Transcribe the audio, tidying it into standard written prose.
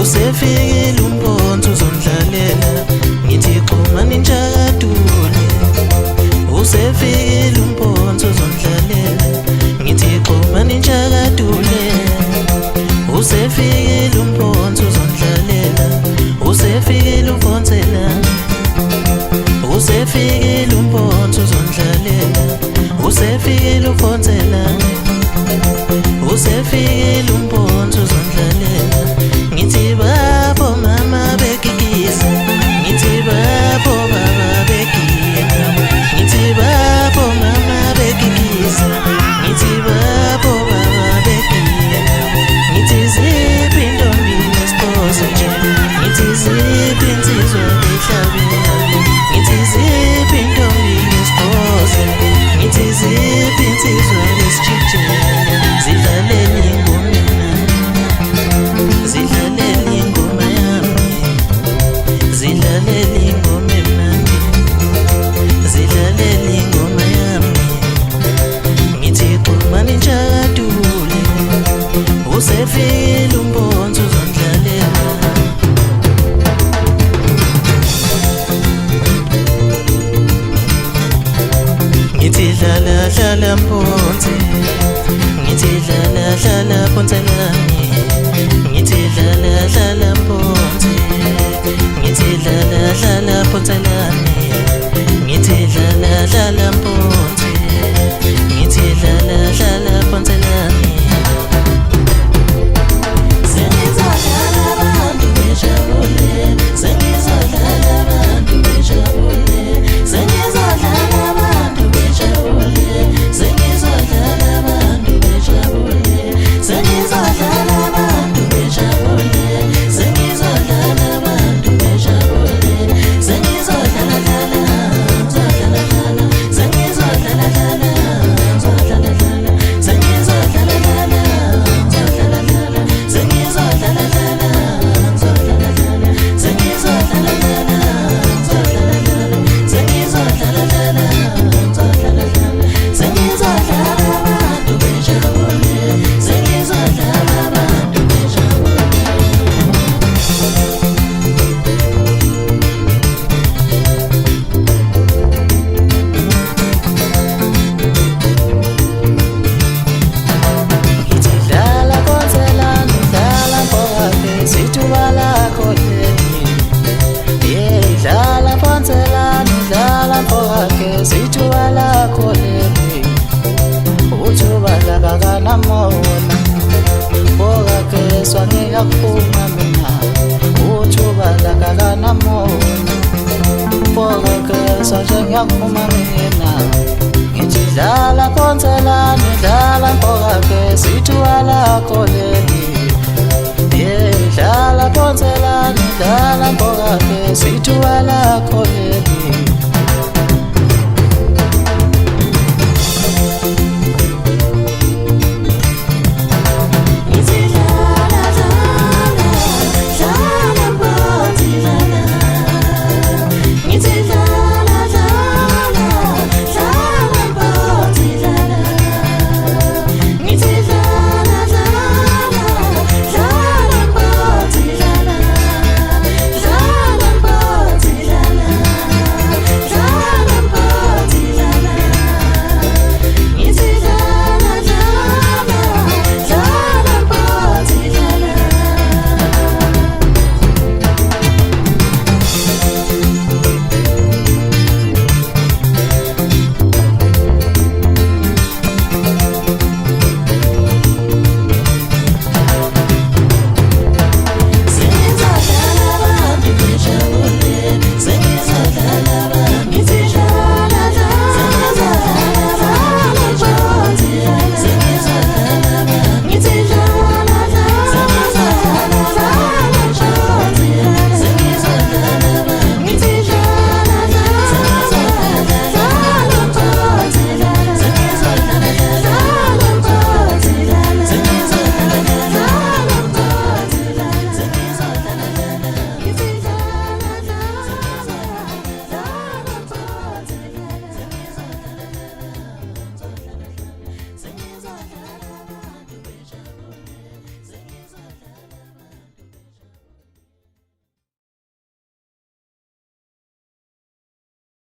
Usefikile umphonsi uzondlalela, ngithi xhuma ninjakadule. Usefikile umphonsi uzondlalela, ngithi xhuma ninjakadule. Usefikile umphonsi uzondlalela, usefikile umphonselana. Usefikile umphonsi uzondlalela, usefikile umphonselana. Usefikile umphonsi uzondlalela, ngithi babo mama bekikisa, ngithi babo baba bekina, ngithi babo mama bekikisa, ngithi babo baba bekina. Ngithi ziphi intombi nesixhosa nje, ngithi ziphi insizwa ehlabeni, ngithi ziphi intombi nesixhosa, ngithi ziphi insizwa lesitshitshela. Zidlalele ingoma emnandi, zidlalele ingoma yami, zidlalele ingoma emnandi, zidlalele ingoma yami. Ngithi xhuma ninjakadule, usefikile umphonsi uzondlalela. Ngithi dlala dlala mphonsi, ngithi dlala dlala phonselani, ngithi dlala dlala mphonsi, ngithi dlala dlala phonselani, ngithi dlala dlala mphonsi, ngithi dlala dlala phonselani. Sengizodlala abantu bejabule, sengizodlala abantu bejabule, sengizodlala abantu bejabule, sengizodlala abantu bejabule, sengizodlala abantu bejabule, sengizodlala abantu bejabule, sengizodlala dlala, zodlala dlala, sengizodlala dlala, zodlala dlala, sengizodlala dlala, zodlala dlala, sengizodlala dlala, zodlala dlala, sengizodlala dlala, zodlala dlala, sengizodlala dlala, zodlala dlala, sengizodlala abantu bejabule, sengizodlala abantu bejabule. Ngithi dlala phonselani, dlala mphokake, sithuba lakho leli. Yeah, dlala phonselani, dlala mphokake, sithuba lakho leli. Uthuba lakakanamona, mphokake swangiyakuphuma mina. Uthuba lakakanamona, mphokake swangiyakuphuma mina. Ngithi dlala phonselani, dlala mphokake, sithuba lakho leli. Yeah, dlala phonselani, dlala mphokake, sithuba lakho leli.